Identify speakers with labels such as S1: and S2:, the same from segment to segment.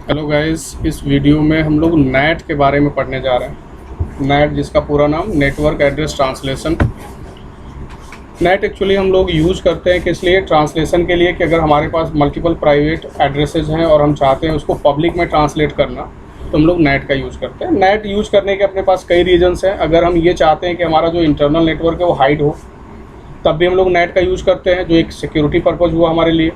S1: Hello guys, इस video में हम लोग नेट के बारे में पढ़ने जा रहे हैं। नेट जिसका पूरा नाम network address translation. Net actually हम लोग यूज़ करते हैं किस लिए? ट्रांसलेशन के लिए कि अगर हमारे पास मल्टीपल प्राइवेट एड्रेसेस हैं और हम चाहते हैं उसको पब्लिक में ट्रांसलेट करना, तो हम लोग नेट का यूज़ करते हैं। नेट यूज़ करने के अपने पास कई रीजन्स हैं। अगर हम ये चाहते हैं कि हमारा जो इंटरनल नेटवर्क है वो हाइड हो, तब भी हम लोग नेट का यूज़ करते हैं, जो एक सिक्योरिटी पर्पज़ हुआ हमारे लिए।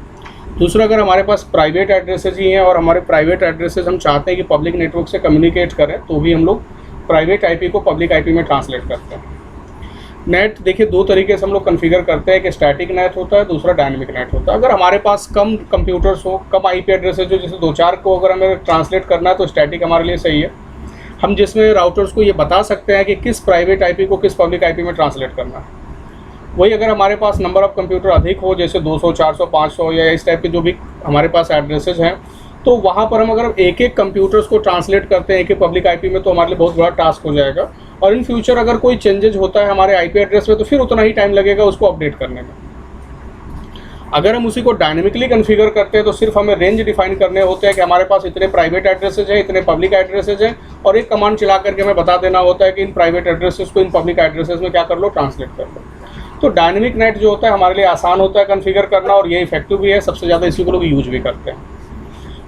S1: दूसरा, अगर हमारे पास प्राइवेट एड्रेसेस ही हैं और हमारे प्राइवेट एड्रेसेस हम चाहते हैं कि पब्लिक नेटवर्क से कम्युनिकेट करें, तो भी हम लोग प्राइवेट आईपी को पब्लिक आईपी में ट्रांसलेट करते हैं। नेट देखिए दो तरीके से हम लोग कॉन्फ़िगर करते हैं कि स्टैटिक नेट होता है, दूसरा डायनेमिक नेट होता है। अगर हमारे पास कम कंप्यूटर्स हो, कम आईपी एड्रेसेस हो, जैसे 2-4 को अगर हमें ट्रांसलेट करना है, तो स्टैटिक हमारे लिए सही है। हम जिसमें राउटर्स को ये बता सकते हैं कि किस प्राइवेट आईपी को किस पब्लिक आईपी में ट्रांसलेट करना है। वही अगर हमारे पास नंबर ऑफ़ कंप्यूटर अधिक हो, जैसे 200, 400, 500 या इस टाइप के जो भी हमारे पास एड्रेसेस हैं, तो वहाँ पर हम अगर एक-एक कंप्यूटर्स को ट्रांसलेट करते हैं एक-एक पब्लिक आईपी में, तो हमारे लिए बहुत बड़ा टास्क हो जाएगा। और इन फ्यूचर अगर कोई चेंजेज होता है हमारे आईपी एड्रेस में, तो फिर उतना ही टाइम लगेगा उसको अपडेट करने में। अगर हम उसी को डायनेमिकली कॉन्फ़िगर करते हैं, तो सिर्फ हमें रेंज डिफाइन करने होते हैं कि हमारे पास इतने प्राइवेट एड्रेसेस हैं, इतने पब्लिक एड्रेसेस हैं, और एक कमांड चला करके हमें बता देना होता है कि इन प्राइवेट एड्रेसेस को इन पब्लिक एड्रेसेस में क्या कर लो, ट्रांसलेट कर लो। तो डायनेमिक नेट जो होता है हमारे लिए आसान होता है कॉन्फ़िगर करना, और ये इफेक्टिव भी है। सबसे ज़्यादा इसी को लोग यूज भी करते हैं।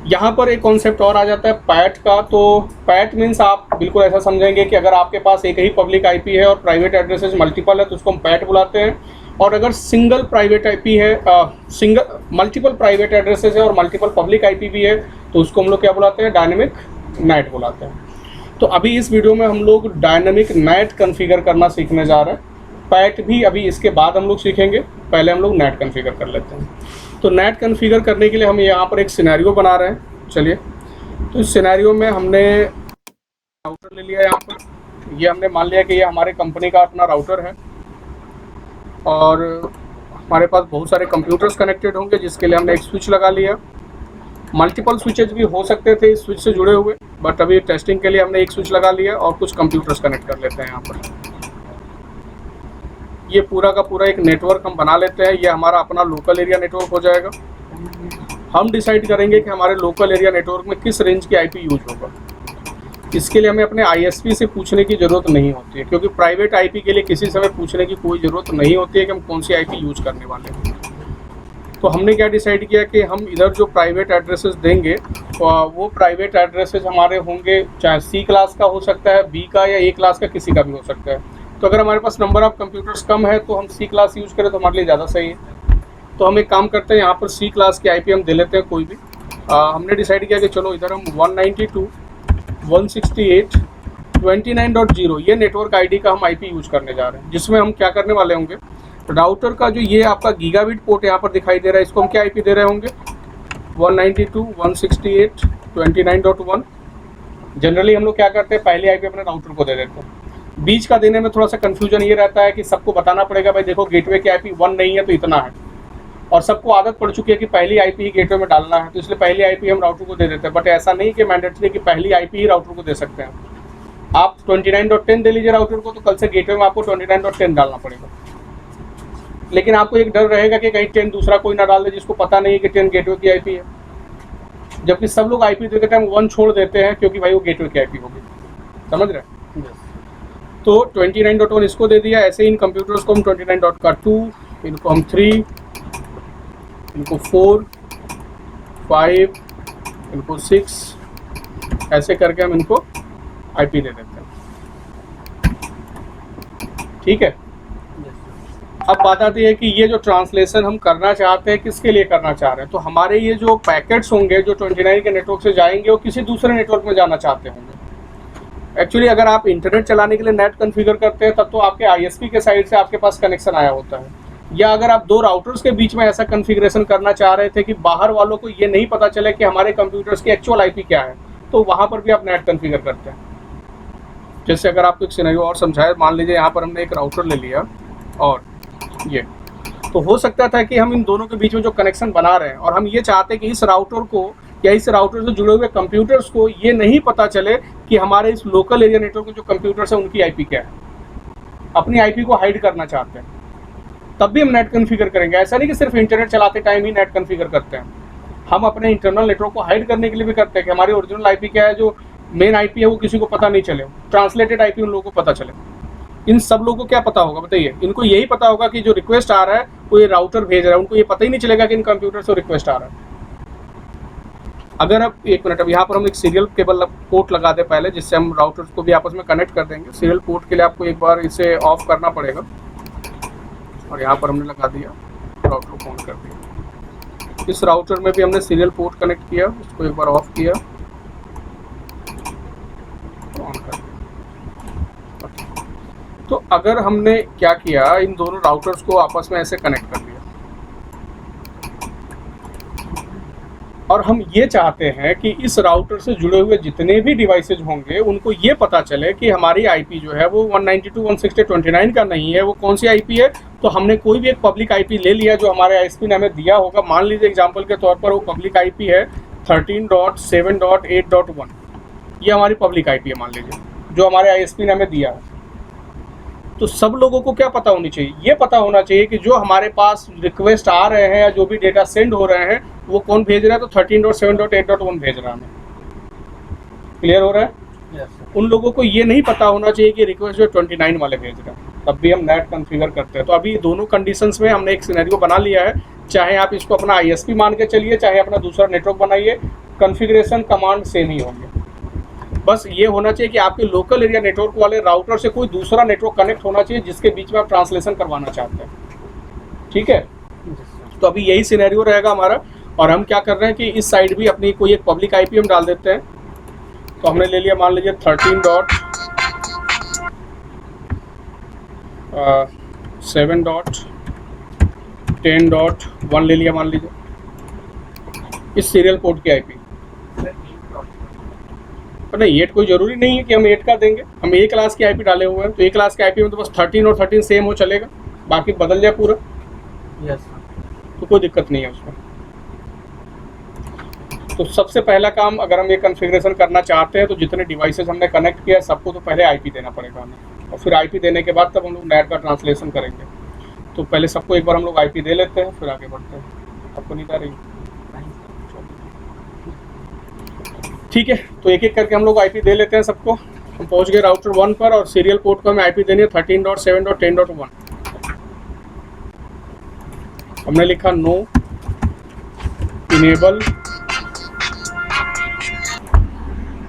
S1: यहाँ पर एक कॉन्सेप्ट और आ जाता है पैट का। तो पैट मीन्स आप बिल्कुल ऐसा समझेंगे कि अगर आपके पास एक ही पब्लिक आईपी है और प्राइवेट एड्रेसेस मल्टीपल है, तो उसको हम पैट बुलाते हैं। और अगर सिंगल प्राइवेट आईपी है, मल्टीपल प्राइवेट एड्रेसेस है और मल्टीपल पब्लिक आईपी भी है, तो उसको हम लोग क्या बुलाते हैं? डायनेमिक नेट बुलाते हैं। तो अभी इस वीडियो में हम लोग डायनेमिक नेट कॉन्फ़िगर करना सीखने जा रहे हैं। पैट भी अभी इसके बाद हम लोग सीखेंगे, पहले हम लोग नेट कॉन्फ़िगर कर लेते हैं। तो नेट कॉन्फ़िगर करने के लिए हम यहाँ पर एक सिनेरियो बना रहे हैं। चलिए, तो इस सिनेरियो में हमने राउटर ले लिया। यहाँ पर ये हमने मान लिया कि ये हमारे कंपनी का अपना राउटर है, और हमारे पास बहुत सारे कंप्यूटर्स कनेक्टेड होंगे, जिसके लिए हमने एक स्विच लगा लिया। मल्टीपल स्विचेज भी हो सकते थे इस स्विच से जुड़े हुए, बट अभी टेस्टिंग के लिए हमने एक स्विच लगा लिया और कुछ कंप्यूटर्स कनेक्ट कर लेते हैं। यहाँ पर ये पूरा का पूरा एक नेटवर्क हम बना लेते हैं। ये हमारा अपना लोकल एरिया नेटवर्क हो जाएगा। हम डिसाइड करेंगे कि हमारे लोकल एरिया नेटवर्क में किस रेंज की आईपी यूज होगा। इसके लिए हमें अपने आईएसपी से पूछने की ज़रूरत नहीं होती है, क्योंकि प्राइवेट आईपी के लिए किसी से हमें पूछने की कोई ज़रूरत नहीं होती है कि हम कौन सी आईपी यूज करने वाले हैं। तो हमने क्या डिसाइड किया कि हम इधर जो प्राइवेट एड्रेसेस देंगे, वो प्राइवेट एड्रेसेस हमारे होंगे, चाहे सी क्लास का हो सकता है, बी का, या ए क्लास का, किसी का भी हो सकता है। तो अगर हमारे पास नंबर ऑफ़ कंप्यूटर्स कम है, तो हम सी क्लास यूज़ करें तो हमारे लिए ज़्यादा सही है। तो हम एक काम करते हैं, यहाँ पर सी क्लास की आईपी हम दे लेते हैं कोई भी। हमने डिसाइड किया कि चलो इधर हम 192.168.29.0 ये नेटवर्क आईडी का हम आईपी यूज़ करने जा रहे हैं, जिसमें हम क्या करने वाले होंगे, राउटर का जो ये आपका गीगाबिट पोर्ट यहाँ पर दिखाई दे रहा है, इसको हम क्या आईपी दे रहे होंगे? 192.168.29.1। जनरली हम लोग क्या करते हैं, पहली आईपी अपने राउटर को दे देते हैं। बीच का देने में थोड़ा सा कन्फ्यूजन ये रहता है कि सबको बताना पड़ेगा, भाई देखो गेटवे की आईपी 1 नहीं है तो इतना है, और सबको आदत पड़ चुकी है कि पहली आईपी ही गेटवे में डालना है, तो इसलिए पहली आईपी हम राउटर को दे देते हैं। बट ऐसा नहीं कि मैंडेटरी कि पहली आईपी ही राउटर को दे सकते हैं। आप 29.10 दे लीजिए राउटर को, तो कल से गेटवे में आपको 29.10 डालना पड़ेगा। लेकिन आपको एक डर रहेगा कि कहीं 10 दूसरा कोई ना डाल दे जिसको पता नहीं है कि 10 गेटवे की आईपी है, जबकि सब लोग आईपी देते टाइम 1 छोड़ देते हैं, क्योंकि भाई वो गेटवे की आईपी होगी। समझ रहे हैं? तो 29.1 इसको दे दिया। ऐसे इन कंप्यूटर्स को हम 29.2, इनको हम 3, इनको 4, 5, इनको 6, ऐसे करके हम इनको आईपी दे देते हैं। ठीक है। अब बात आती है कि ये जो ट्रांसलेशन हम करना चाहते हैं, किसके लिए करना चाह रहे हैं। तो हमारे ये जो पैकेट्स होंगे जो 29 के नेटवर्क से जाएंगे, वो किसी दूसरे नेटवर्क में जाना चाहते होंगे। एक्चुअली अगर आप इंटरनेट चलाने के लिए नेट कॉन्फ़िगर करते हैं, तब तो आपके आईएसपी के साइड से आपके पास कनेक्शन आया होता है। या अगर आप 2 राउटर्स के बीच में ऐसा कॉन्फ़िगरेशन करना चाह रहे थे कि बाहर वालों को ये नहीं पता चले कि हमारे कंप्यूटर्स की एक्चुअल आईपी क्या है, तो वहाँ पर भी आप नेट कॉन्फ़िगर करते हैं। जैसे अगर आपको एक सिनेरियो और समझाए, मान लीजिए यहाँ पर हमने एक राउटर ले लिया, और ये तो हो सकता था कि हम इन दोनों के बीच में जो कनेक्शन बना रहे हैं, और हम ये चाहते हैं कि इस राउटर को या इस राउटर से जुड़े हुए कंप्यूटर्स को ये नहीं पता चले कि हमारे इस लोकल एरिया नेटवर्क में जो कंप्यूटर्स हैं उनकी आईपी क्या है। अपनी आईपी को हाइड करना चाहते हैं, तब भी हम नेट कॉन्फ़िगर करेंगे। ऐसा नहीं कि सिर्फ इंटरनेट चलाते टाइम ही नेट कॉन्फ़िगर करते हैं। हम अपने इंटरनल नेटवर्क को हाइड करने के लिए भी करते हैं कि हमारी ओरिजिनल आईपी क्या है, जो मेन आईपी है वो किसी को पता नहीं चले, ट्रांसलेटेड आईपी उन लोगों को पता चले। इन सब लोगों को क्या पता होगा बताइए? इनको यही पता होगा कि जो रिक्वेस्ट आ रहा है वो ये राउटर भेज रहा है, उनको ये पता ही नहीं चलेगा कि इन कंप्यूटर से रिक्वेस्ट आ रहा है। अगर अब एक मिनट, अब यहाँ पर हम एक सीरियल केबल पोर्ट लगा दें पहले, जिससे हम राउटर्स को भी आपस में कनेक्ट कर देंगे। सीरियल पोर्ट के लिए आपको एक बार इसे ऑफ करना पड़ेगा, और यहाँ पर हमने लगा दिया, राउटर को ऑन कर दिया। इस राउटर में भी हमने सीरियल पोर्ट कनेक्ट किया, उसको एक बार ऑफ किया, ऑन कर दिया। तो अगर हमने क्या किया, इन दोनों राउटर्स को आपस में ऐसे कनेक्ट कर दिया, और हम ये चाहते हैं कि इस राउटर से जुड़े हुए जितने भी डिवाइसेज होंगे उनको ये पता चले कि हमारी आईपी जो है वो 192.168.29 का नहीं है, वो कौन सी आईपी है। तो हमने कोई भी एक पब्लिक आईपी ले लिया जो हमारे आईएसपी ने हमें दिया होगा। मान लीजिए एग्जांपल के तौर पर वो पब्लिक आईपी है 13.7.8.1, ये हमारी पब्लिक आईपी है मान लीजिए, जो हमारे आईएसपी ने हमें दिया है। तो सब लोगों को क्या पता होनी चाहिए? ये पता होना चाहिए कि जो हमारे पास रिक्वेस्ट आ रहे हैं या जो भी डेटा सेंड हो रहे हैं वो कौन भेज रहा है। तो 13.7.8.1 भेज रहा है हमें। क्लियर हो रहा है?
S2: Yes,
S1: उन लोगों को ये नहीं पता होना चाहिए कि रिक्वेस्ट जो 29 वाले भेज रहे हैं। तब भी हम नेट कॉन्फ़िगर करते हैं। तो अभी दोनों कंडीशंस में हमने एक सिनेरियो बना लिया है। चाहे आप इसको अपना आईएसपी मान के चलिए, चाहे अपना दूसरा नेटवर्क बनाइए, कॉन्फ़िगरेशन कमांड सेम ही होंगे। बस ये होना चाहिए कि आपके लोकल एरिया नेटवर्क वाले राउटर से कोई दूसरा नेटवर्क कनेक्ट होना चाहिए जिसके बीच में आप ट्रांसलेशन करवाना चाहते हैं। ठीक है, तो अभी यही सिनेरियो रहेगा हमारा। और हम क्या कर रहे हैं कि इस साइड भी अपनी कोई एक पब्लिक आईपी हम डाल देते हैं। तो हमने ले लिया मान लीजिए 13.7.10.1 ले लिया मान लीजिए, इस सीरियल पोर्ट की आईपी। नहीं, 8 कोई ज़रूरी नहीं है कि हम 8 का देंगे। हम ए क्लास की आईपी डाले हुए हैं, तो ए क्लास की आईपी में तो बस 13 और 13 सेम हो चलेगा, बाकी बदल जाए पूरा।
S2: yes,
S1: तो कोई दिक्कत नहीं है उसमें। तो सबसे पहला काम, अगर हम ये कॉन्फ़िगरेशन करना चाहते हैं तो जितने डिवाइसेस हमने कनेक्ट किया सबको तो पहले आईपी देना पड़ेगा हमें, और फिर आईपी देने के बाद तब हम लोग नेट का ट्रांसलेशन करेंगे। तो पहले सबको एक बार हम लोग आईपी दे लेते हैं, फिर आगे बढ़ते हैं। आपको नहीं आ रही? ठीक है, तो एक एक करके हम लोग आईपी दे लेते हैं सबको। हम पहुंच गए राउटर 1 पर, और सीरियल पोर्ट को हमें आईपी देनी है 13.7.10.1। हमने लिखा नो इनेबल,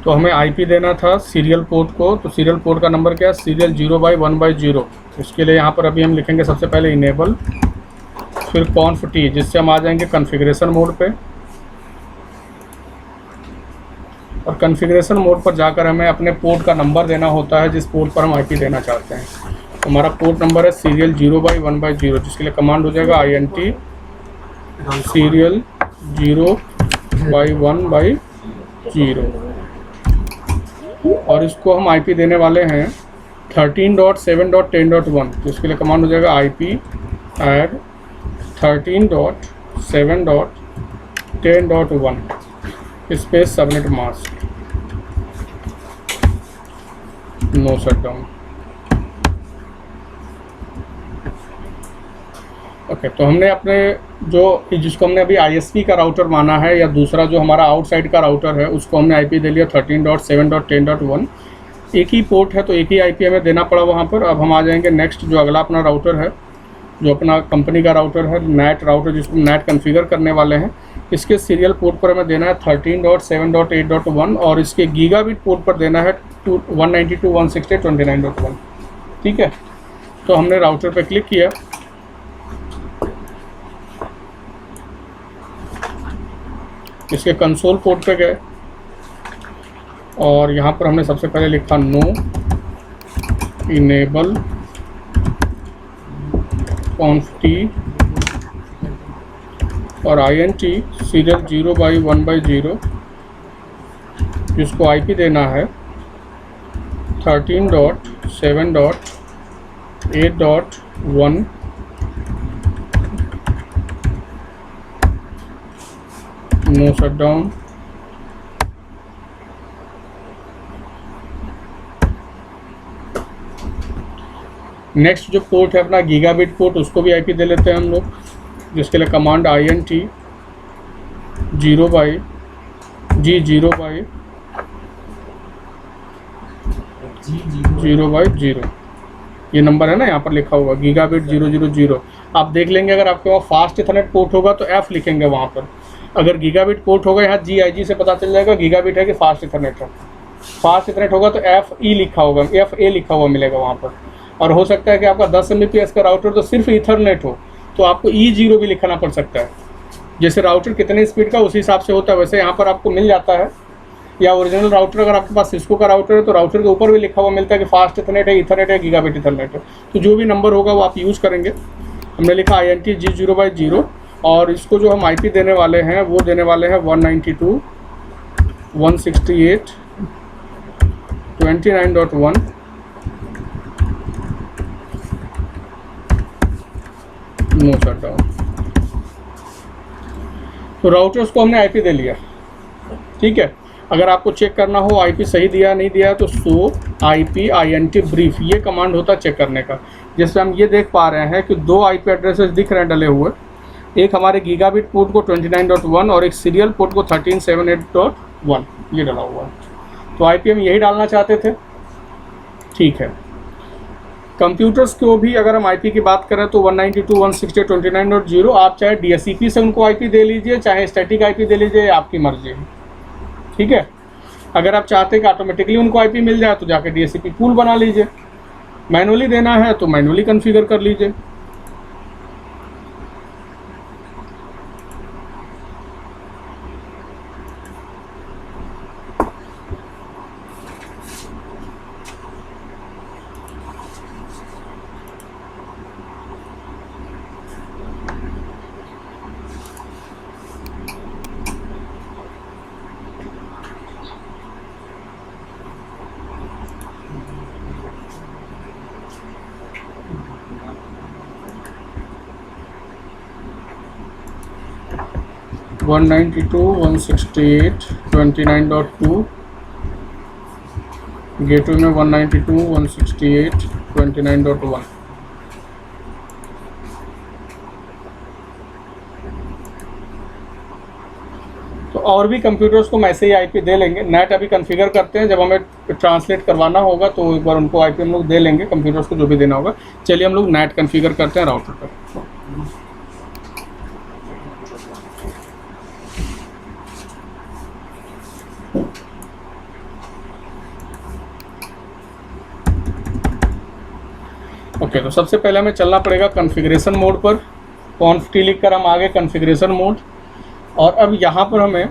S1: तो हमें आईपी देना था सीरियल पोर्ट को। तो सीरियल पोर्ट का नंबर क्या है? सीरियल 0/1/0। इसके लिए यहाँ पर अभी हम लिखेंगे सबसे पहले इनेबल, फिर कॉन्फ टी, जिससे हम आ जाएंगे कॉन्फ़िगरेशन मोड पे। और कॉन्फ़िगरेशन मोड पर जाकर हमें अपने पोर्ट का नंबर देना होता है जिस पोर्ट पर हम आईपी देना चाहते हैं। हमारा पोर्ट नंबर है सीरियल 0/1/0, जिसके लिए कमांड हो जाएगा INT सीरियल 0/1/0, और इसको हम आईपी देने वाले हैं 13.7.10.1, जिसके लिए कमांड हो जाएगा IP add 13.7.10.1 space subnet mask, no shutdown. Okay, तो हमने अपने जिसको हमने अभी ISP का राउटर माना है, या दूसरा जो हमारा आउटसाइड का राउटर है, उसको हमने आईपी दे लिया 13.7.10.1। एक ही पोर्ट है तो एक ही आईपी हमें देना पड़ा वहाँ पर। अब हम आ जाएंगे नेक्स्ट, जो अगला अपना राउटर है, जो अपना कंपनी का राउटर है, नेट राउटर, जिसको नेट कॉन्फ़िगर करने वाले हैं। इसके सीरियल पोर्ट पर हमें देना है 13.7.8.1, और इसके गीगाबिट पोर्ट पर देना है 192.168.29.1। ठीक है, तो हमने राउटर पे क्लिक किया, इसके कंसोल पोर्ट पे गए, और यहाँ पर हमने सबसे पहले लिखा नो इनेबल कॉन्फ टी और INT सीरियल 0/1/0, जिसको आईपी देना है 13.7.8.1, नो शटडाउन। नेक्स्ट जो पोर्ट है अपना गीगाबिट पोर्ट, उसको भी आईपी दे लेते हैं हम लोग, जिसके लिए command INT 0 by G 0 by 0 ये नंबर है ना, यहाँ पर लिखा हुआ गीगाबिट 000। आप देख लेंगे, अगर आपके वहाँ फास्ट इथरनेट पोर्ट होगा तो F लिखेंगे वहाँ पर, अगर गीगाबिट पोर्ट होगा यहाँ GIG से पता चल जाएगा गीगाबिट है कि फास्ट इथरनेट है। फास्ट इथरनेट होगा तो FE लिखा होगा, FA लिखा हुआ मिलेगा वहाँ पर। और हो सकता है कि आपका 10 Mbps का राउटर तो सिर्फ इथरनेट हो, तो आपको E0 भी लिखना पड़ सकता है। जैसे राउटर कितने स्पीड का उसी हिसाब से होता है, वैसे यहाँ पर आपको मिल जाता है। या ओरिजिनल राउटर अगर आपके पास सिस्को का राउटर है तो राउटर के ऊपर भी लिखा हुआ मिलता है कि फास्ट इथरनेट है, इथरनेट है, गीगाबिट इथरनेट है। तो जो भी नंबर होगा वो आप यूज़ करेंगे। हमने लिखा INT G0/0, और इसको जो हम IP देने वाले हैं वो देने वाले हैं 192.168.29.1। No shutdown. तो राउटर्स को हमने IP दे लिया, ठीक है। अगर आपको चेक करना हो IP सही दिया नहीं दिया तो शो IP INT ब्रीफ, ये कमांड होता है चेक करने का। जिससे हम ये देख पा रहे हैं कि 2 IP एड्रेसेस दिख रहे हैं डले हुए, एक हमारे गीगाबिट पोर्ट को 29.1 और एक सीरियल पोर्ट को 1378.1 ये डला हुआ है। तो IP हम यही डालना चाहते थे, ठीक है। कंप्यूटर्स को भी अगर हम IP की बात करें तो 192.168.29.0, आप चाहे DSCP से उनको IP दे लीजिए, चाहे स्टैटिक IP दे लीजिए, आपकी मर्जी है, ठीक है। अगर आप चाहते हैं कि ऑटोमेटिकली उनको IP मिल जाए तो जाके DSCP पूल बना लीजिए, मैनुअली देना है तो मैनुअली कॉन्फ़िगर कर लीजिए। वन 192.168.29.2, गेटवे में 192.168.29.1। तो और भी कंप्यूटर्स को हम ऐसे ही IP दे लेंगे। नेट अभी कॉन्फ़िगर करते हैं, जब हमें ट्रांसलेट करवाना होगा तो एक बार उनको IP हम लोग दे लेंगे, कंप्यूटर्स को जो भी देना होगा। चलिए हम लोग नेट कॉन्फ़िगर करते हैं राउटर पर। ओके, तो सबसे पहले हमें चलना पड़ेगा कॉन्फ़िगरेशन मोड पर। conft लिख कर हम आगे कॉन्फ़िगरेशन मोड, और अब यहाँ पर हमें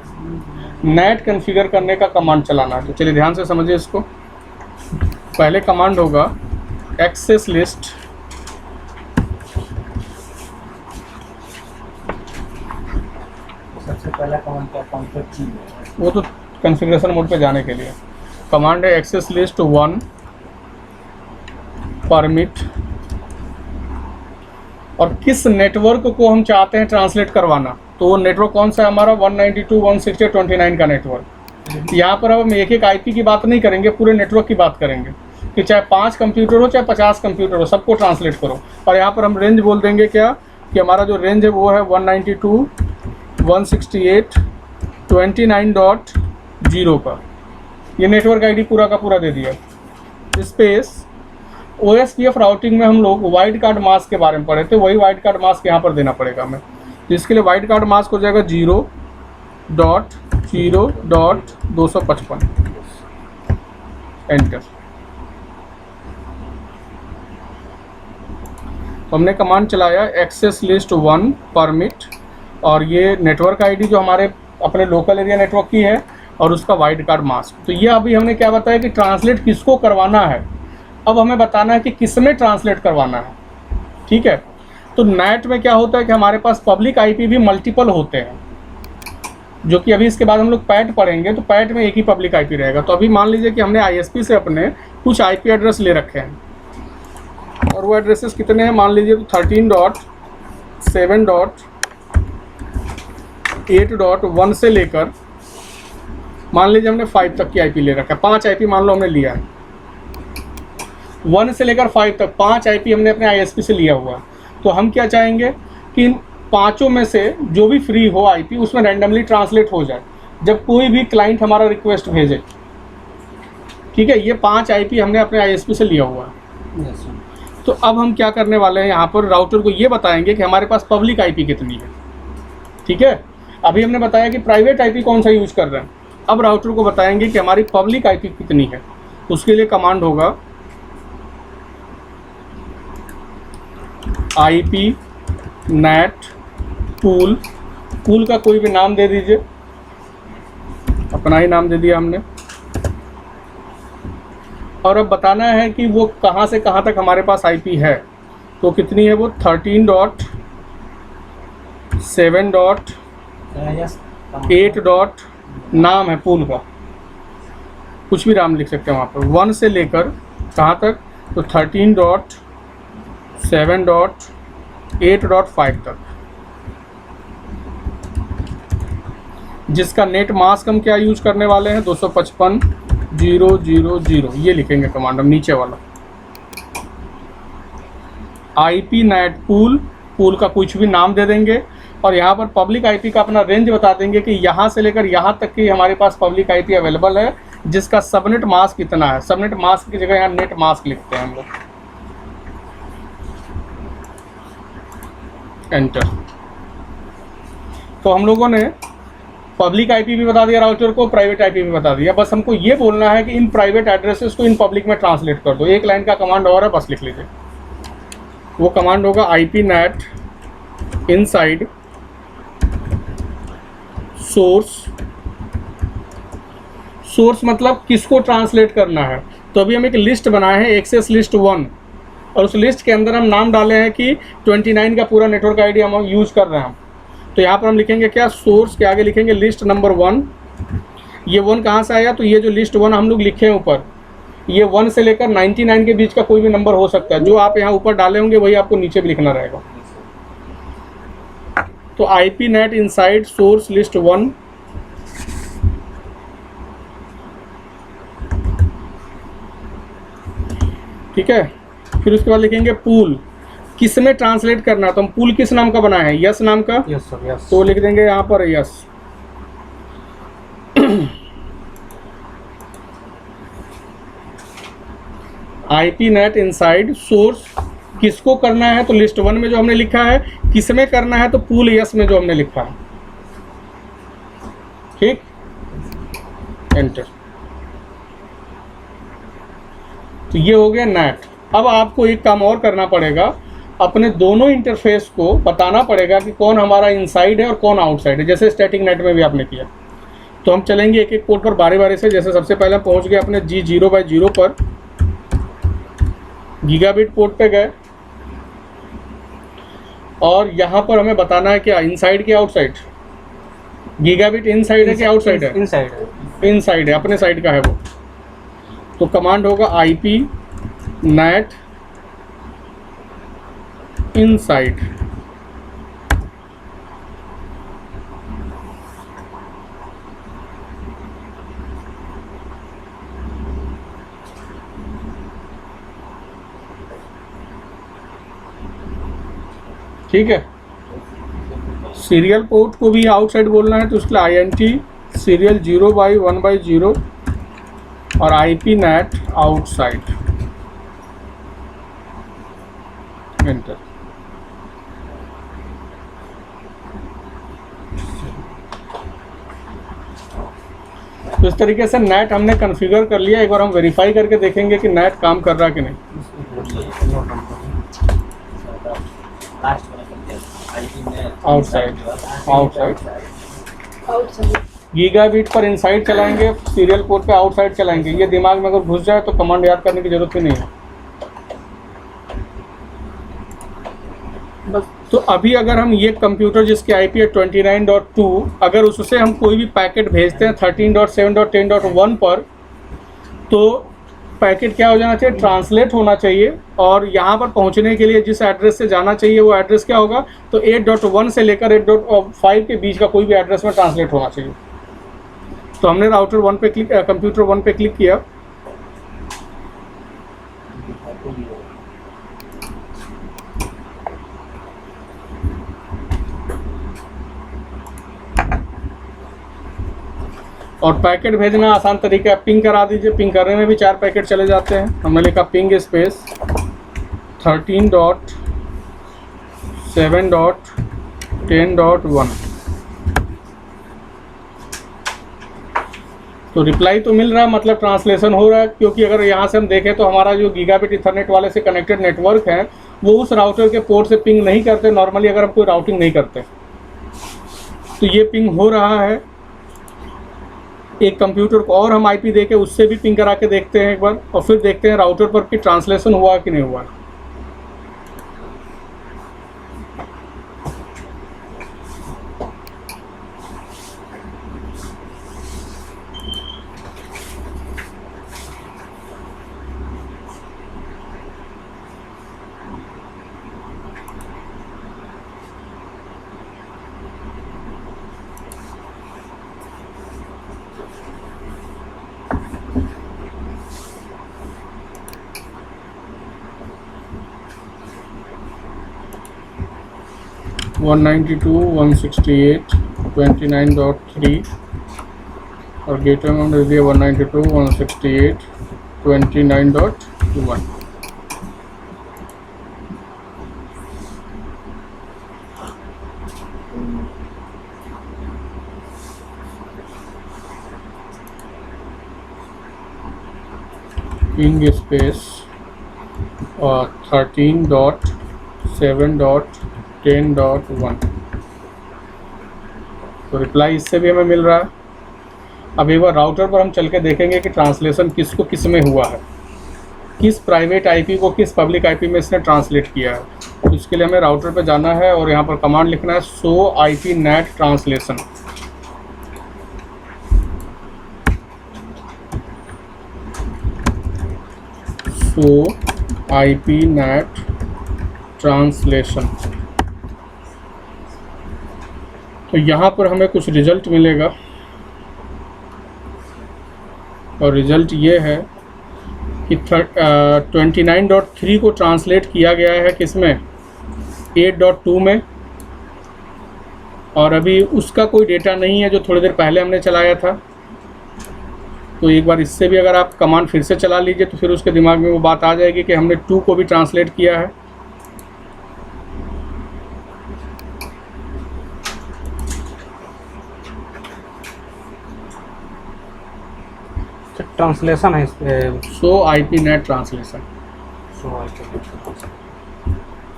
S1: नेट कॉन्फ़िगर करने का कमांड चलाना है। तो चलिए ध्यान से समझिए इसको। पहले कमांड होगा एक्सेस लिस्ट
S2: सबसे पहला कमांड क्या कॉन्फ़िग की है,
S1: वो तो कॉन्फ़िगरेशन मोड पे जाने के लिए कमांड है एक्सेस लिस्ट 1 परमिट, और किस नेटवर्क को हम चाहते हैं ट्रांसलेट करवाना। तो वो नेटवर्क कौन सा है हमारा 192.168.29 का नेटवर्क। यहाँ पर अब हम एक एक IP की बात नहीं करेंगे, पूरे नेटवर्क की बात करेंगे कि चाहे 5 कंप्यूटर हो चाहे 50 कंप्यूटर हो, सबको ट्रांसलेट करो। और यहाँ पर हम रेंज बोल देंगे क्या कि हमारा जो रेंज है वो है 192.168.29.0 का। ये नेटवर्क ID पूरा का पूरा दे दिया। स्पेस OSPF राउटिंग में हम लोग वाइड कार्ड मास्क के बारे में पढ़े थे, वही वाइड कार्ड मास्क यहाँ पर देना पड़ेगा हमें। जिसके लिए वाइड कार्ड मास्क हो जाएगा 0.0.255 एंटर। तो हमने कमांड चलाया एक्सेस लिस्ट 1 परमिट, और ये नेटवर्क ID जो हमारे अपने लोकल एरिया नेटवर्क की है, और उसका वाइड कार्ड मास्क। तो ये अभी हमने क्या बताया कि ट्रांसलेट किसको करवाना है। अब हमें बताना है कि किस में ट्रांसलेट करवाना है, ठीक है। तो नेट में क्या होता है कि हमारे पास पब्लिक IP भी मल्टीपल होते हैं, जो कि अभी इसके बाद हम लोग पैट पढ़ेंगे, तो पैट में एक ही पब्लिक IP रहेगा। तो अभी मान लीजिए कि हमने ISP से अपने कुछ IP एड्रेस ले रखे हैं, और वो एड्रेसेस कितने हैं मान लीजिए तो 13.7.8.1 से लेकर मान लीजिए हमने 5 तक की IP ले रखा है। 5 IP मान लो हमने लिया है, 1 से लेकर 5 तक 5 IP हमने अपने ISP से लिया हुआ है। तो हम क्या चाहेंगे कि पांचों में से जो भी फ्री हो आईपी उसमें रैंडमली ट्रांसलेट हो जाए जब कोई भी क्लाइंट हमारा रिक्वेस्ट भेजे। ठीक है, ये 5 आईपी हमने अपने आईएसपी से लिया हुआ है।
S2: Yes sir.
S1: तो अब हम क्या करने वाले हैं, यहाँ पर राउटर को ये बताएंगे कि हमारे पास पब्लिक आईपी कितनी है। ठीक है, अभी हमने बताया कि प्राइवेट आईपी कौन सा यूज कर रहे हैं, अब राउटर को बताएंगे कि हमारी पब्लिक आईपी कितनी है। उसके लिए कमांड होगा आईपी नेट पूल, पूल का कोई भी नाम दे दीजिए, अपना ही नाम दे दिया हमने। और अब बताना है कि वो कहाँ से कहाँ तक हमारे पास आईपी है, तो कितनी है वो 13.7.8. नाम है पूल का, कुछ भी नाम लिख सकते हैं वहाँ पर, 1 से लेकर कहाँ तक, तो 13.7.8.5 तक, जिसका नेट मास्क हम क्या यूज करने वाले हैं 255.0.0.0, ये लिखेंगे कमांड हम नीचे वाला। आईपी नेट पूल, पूल का कुछ भी नाम दे देंगे और यहाँ पर पब्लिक आईपी का अपना रेंज बता देंगे कि यहाँ से लेकर यहाँ तक की हमारे पास पब्लिक आईपी अवेलेबल है, जिसका सबनेट मास्क कितना है। सबनेट मास्क की जगह यहाँ नेट मास्क लिखते हैं हम लोग, एंटर। तो हम लोगों ने पब्लिक आईपी भी बता दिया राउटर को, प्राइवेट आईपी भी बता दिया। बस हमको ये बोलना है कि इन प्राइवेट एड्रेसेस को इन पब्लिक में ट्रांसलेट कर दो। एक लाइन का कमांड और है, बस लिख लीजिए। वो कमांड होगा IP net inside source. Source मतलब किसको ट्रांसलेट करना है, तो अभी हम एक लिस्ट बनाए हैं, एक्सेस लिस्ट 1, और उस लिस्ट के अंदर हम नाम डाले हैं कि 29 का पूरा नेटवर्क आईडी हम यूज कर रहे हैं। तो यहाँ पर हम लिखेंगे क्या, सोर्स के आगे लिखेंगे लिस्ट नंबर 1। ये 1 कहाँ से आया, तो ये जो लिस्ट 1 हम लोग लिखे हैं ऊपर, ये 1 से लेकर 99 के बीच का कोई भी नंबर हो सकता है। जो आप यहाँ ऊपर डाले होंगे वही आपको नीचे भी लिखना रहेगा। तो IP net inside source list 1, ठीक है। फिर उसके बाद लिखेंगे पूल, किस में ट्रांसलेट करना है, तो हम पूल किस नाम का बनाए हैं, यस नाम का।
S2: Yes sir, yes.
S1: तो लिख देंगे यहाँ पर yes. IP net inside source किसको करना है, तो लिस्ट 1 में जो हमने लिखा है, किस में करना है, तो पूल यस में जो हमने लिखा है। ठीक, एंटर। तो ये हो गया नेट। अब आपको एक काम और करना पड़ेगा, अपने दोनों इंटरफेस को बताना पड़ेगा कि कौन हमारा इनसाइड है और कौन आउटसाइड है, जैसे स्टैटिक नेट में भी आपने किया। तो हम चलेंगे एक एक पोर्ट पर बारी बारी से। जैसे सबसे पहले हम पहुंच गए अपने G0/0 पर, गीगाबिट पोर्ट पे गए और यहाँ पर हमें बताना है क्या, इनसाइड की आउटसाइड। गीगाबिट इनसाइड है कि आउटसाइड है,
S2: इनसाइड है।
S1: इनसाइड है, अपने साइड का है वो। तो कमांड होगा आईपी नेट इनसाइड। ठीक है। सीरियल पोर्ट को भी आउटसाइड बोलना है, तो उसके लिए INT सीरियल 0/1/0 और आईपी नेट आउटसाइड, एंटर। तो इस तरीके से नेट हमने कॉन्फ़िगर कर लिया। एक बार हम वेरीफाई करके देखेंगे कि नेट काम कर रहा है कि नहीं। आउटसाइड, आउटसाइड, गीगाबिट पर इनसाइड चलाएंगे, सीरियल पोर्ट पे आउटसाइड चलाएंगे। ये दिमाग में अगर घुस जाए तो कमांड याद करने की जरूरत ही नहीं है बस। तो अभी अगर हम ये कंप्यूटर जिसकी आईपी है 29.2, अगर उससे हम कोई भी पैकेट भेजते हैं 13.7.10.1 पर, तो पैकेट क्या हो जाना चाहिए, ट्रांसलेट होना चाहिए। और यहाँ पर पहुँचने के लिए जिस एड्रेस से जाना चाहिए वो एड्रेस क्या होगा, तो 8.1 से लेकर 8.5 के बीच का कोई भी एड्रेस में ट्रांसलेट होना चाहिए। तो हमने राउटर 1 पे क्लिक, कंप्यूटर 1 पे क्लिक किया। और पैकेट भेजना आसान तरीका है, पिंग करा दीजिए। पिंग करने में भी 4 पैकेट चले जाते हैं। हमने लिखा पिंग स्पेस 13.7.10.1। तो रिप्लाई तो मिल रहा है, मतलब ट्रांसलेशन हो रहा है, क्योंकि अगर यहाँ से हम देखें तो हमारा जो गीगाबिट ईथरनेट वाले से कनेक्टेड नेटवर्क है वो उस राउटर के पोर्ट से पिंग नहीं करते नॉर्मली, अगर हम कोई राउटिंग नहीं करते। तो ये पिंग हो रहा है। एक कंप्यूटर को और हम आईपी देके उससे भी पिंग करा के देखते हैं एक बार, और फिर देखते हैं राउटर पर कि ट्रांसलेशन हुआ कि नहीं हुआ। वन 192.168.29.3 और गेटवे में दे दिया 192.168.29.1। Ping space 13.7.10.1। तो रिप्लाई इससे भी हमें मिल रहा है। अब एक बार राउटर पर हम चल के देखेंगे कि ट्रांसलेशन किसको किस में हुआ है, किस प्राइवेट आईपी को किस पब्लिक आईपी में इसने ट्रांसलेट किया है। तो इसके लिए हमें राउटर पर जाना है और यहाँ पर कमांड लिखना है show IP net translation. Show IP net translation. तो यहाँ पर हमें कुछ रिजल्ट मिलेगा और रिजल्ट ये है कि 29.3 को ट्रांसलेट किया गया है किसमें, 8.2 में, और अभी उसका कोई डेटा नहीं है जो थोड़ी देर पहले हमने चलाया था। तो एक बार इससे भी अगर आप कमांड फिर से चला लीजिए तो फिर उसके दिमाग में वो बात आ जाएगी कि हमने 2 को भी ट्रांसलेट किया है।
S2: ट्रांसलेशन है इस पे,
S1: show IP net translation.
S2: Show IP net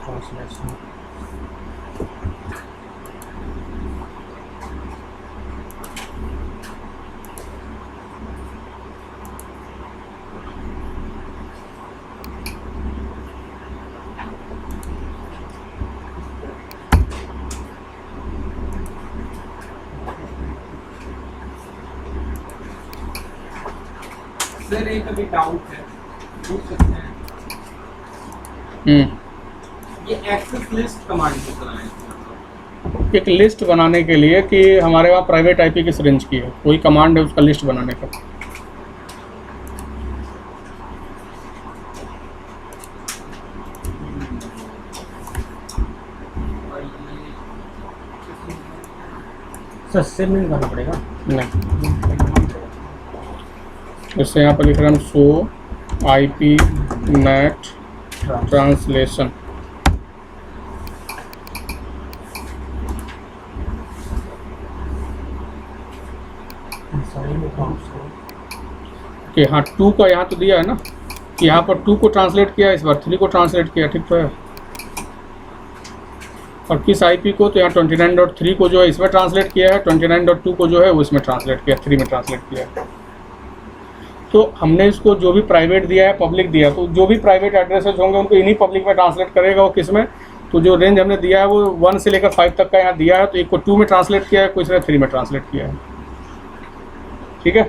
S2: translation. Sir एक अभी डाउट है, पूछ सकते हैं? ये एक्सेस लिस्ट कमांड क्यों चलाएं?
S1: एक लिस्ट बनाने के लिए कि हमारे वहाँ प्राइवेट आईपी किस रेंज की है, कोई कमांड है उसका लिस्ट बनाने का।
S2: सर सेव नहीं करना पड़ेगा?
S1: नहीं, इससे यहाँ पर लिख रहा हूँ शो आईपी नेट ट्रांसलेशन। कि हाँ 2 का यहाँ तो दिया है ना कि यहाँ पर 2 को ट्रांसलेट किया, इस बार 3 को ट्रांसलेट किया, ठीक तो है। और किस आईपी को, तो यहाँ 29.3 को जो है इसमें ट्रांसलेट किया है, 29.2 को जो है वो इसमें ट्रांसलेट किया, 3 में ट्रांसलेट किया है। तो हमने इसको जो भी प्राइवेट दिया है पब्लिक दिया, तो जो भी प्राइवेट एड्रेसेस होंगे उनको इन्हीं पब्लिक में ट्रांसलेट करेगा वो किस में। तो जो रेंज हमने दिया है वो 1 से लेकर 5 तक का यहाँ दिया है, तो एक को 2 में ट्रांसलेट किया है, कोई इसने 3 में ट्रांसलेट किया है। ठीक है।